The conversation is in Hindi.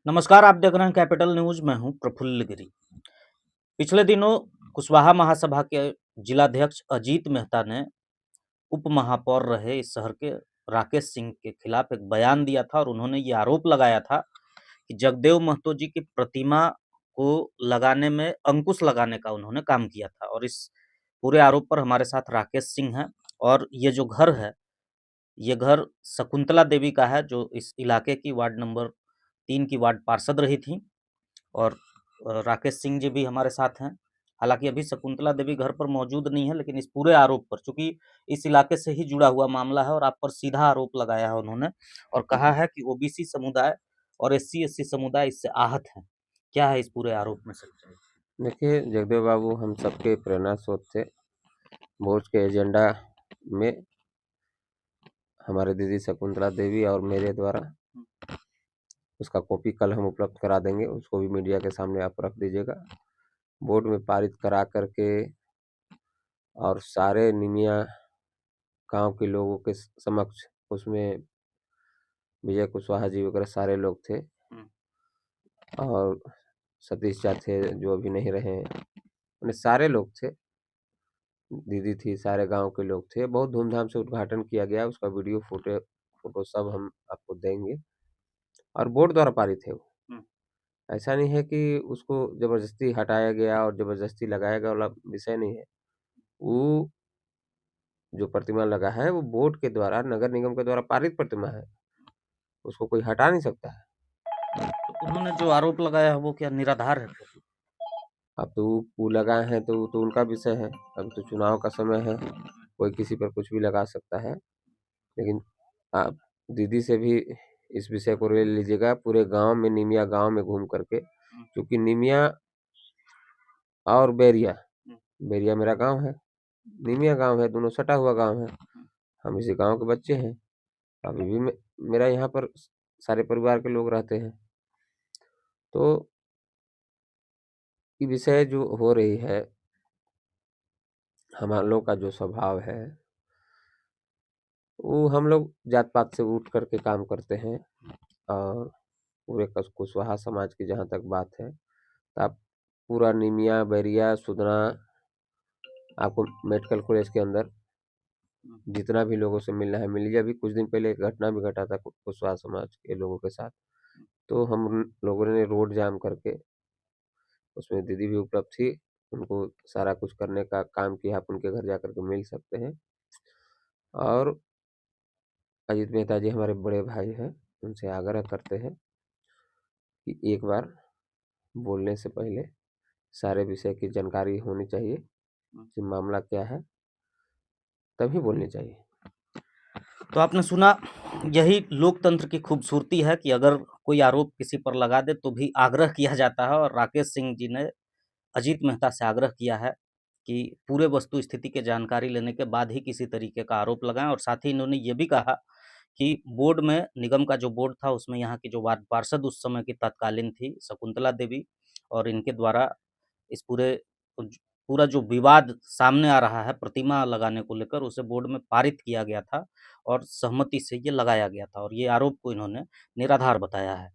नमस्कार, आप देख रहे हैं कैपिटल न्यूज। मैं हूं प्रफुल्ल गिरी। पिछले दिनों कुशवाहा महासभा के जिलाध्यक्ष अजीत मेहता ने उप महापौर रहे इस शहर के राकेश सिंह के खिलाफ एक बयान दिया था और उन्होंने ये आरोप लगाया था कि जगदेव महतो जी की प्रतिमा को लगाने में अंकुश लगाने का उन्होंने काम किया था। और इस पूरे आरोप पर हमारे साथ राकेश सिंह हैं। और ये जो घर है, ये घर शकुंतला देवी का है, जो इस इलाके की वार्ड नंबर 3 की वार्ड पार्षद रही थी। और राकेश सिंह जी भी हमारे साथ हैं। हालाँकि अभी शकुंतला देवी घर पर मौजूद नहीं है, लेकिन इस पूरे आरोप पर, चूँकि इस इलाके से ही जुड़ा हुआ मामला है और आप पर सीधा आरोप लगाया है उन्होंने और कहा है कि ओबीसी समुदाय और एससी-एसटी समुदाय इससे आहत हैं। क्या है इस पूरे आरोप में सच्चाई? देखिए, जगदेव बाबू हम सबके प्रेरणा स्रोत थे। भोज के एजेंडा में हमारे दीदी शकुंतला देवी और मेरे द्वारा उसका कॉपी कल हम उपलब्ध करा देंगे। उसको भी मीडिया के सामने आप रख दीजिएगा। बोर्ड में पारित करा करके और सारे निमिया गांव के लोगों के समक्ष उसमें विजय कुशवाहा जी वगैरह सारे लोग थे और सतीश चा थे जो अभी नहीं रहे हैं। उन्हें सारे लोग थे, दीदी थी, सारे गांव के लोग थे। बहुत धूमधाम से उद्घाटन किया गया। उसका वीडियो फोटो सब हम आपको देंगे और बोर्ड द्वारा पारित है वो। ऐसा नहीं है कि उसको जबरदस्ती हटाया गया और जबरदस्ती लगाया गया वाला विषय नहीं है। वो जो प्रतिमा लगा है वो बोर्ड के द्वारा, नगर निगम के द्वारा पारित प्रतिमा है। उसको कोई हटा नहीं सकता है। तो उन्होंने जो आरोप लगाया है वो क्या निराधार है फिर? अब तो वो लगाए हैं तो उनका विषय है। अभी तो चुनाव का समय है, कोई किसी पर कुछ भी लगा सकता है। लेकिन आप दीदी से भी इस विषय को ले लीजिएगा। पूरे गांव में, निमिया गांव में घूम करके, क्योंकि निमिया और बेरिया, बेरिया मेरा गांव है, निमिया गांव है, दोनों सटा हुआ गांव है। हम इसी गांव के बच्चे हैं। अभी भी मेरा यहाँ पर सारे परिवार के लोग रहते हैं। तो ये विषय जो हो रही है, हम लोग का जो स्वभाव है वो हम लोग जात पात से उठ करके काम करते हैं। और पूरे कुशवाहा समाज की जहाँ तक बात है, तो आप पूरा निमिया, बैरिया, सुदना, आपको मेडिकल कॉलेज के अंदर जितना भी लोगों से मिलना है मिल लीजिए। अभी कुछ दिन पहले एक घटना भी घटा था कुशवाहा समाज के लोगों के साथ। तो हम लोगों ने रोड जाम करके, उसमें दीदी भी उपलब्ध थी, उनको सारा कुछ करने का काम किया। आप उनके घर जा करके मिल सकते हैं। और अजीत मेहता जी हमारे बड़े भाई हैं, उनसे आग्रह करते हैं कि एक बार बोलने से पहले सारे विषय की जानकारी होनी चाहिए कि मामला क्या है, तभी बोलनी चाहिए। तो आपने सुना, यही लोकतंत्र की खूबसूरती है कि अगर कोई आरोप किसी पर लगा दे तो भी आग्रह किया जाता है। और राकेश सिंह जी ने अजीत मेहता से आग्रह किया है कि पूरे वस्तु स्थिति की जानकारी लेने के बाद ही किसी तरीके का आरोप लगाएं। और साथ ही इन्होंने ये भी कहा कि बोर्ड में, निगम का जो बोर्ड था उसमें यहाँ की जो वार्ड पार्षद उस समय की तत्कालीन थी शकुंतला देवी, और इनके द्वारा इस पूरा जो विवाद सामने आ रहा है प्रतिमा लगाने को लेकर, उसे बोर्ड में पारित किया गया था और सहमति से ये लगाया गया था। और ये आरोप को इन्होंने निराधार बताया है।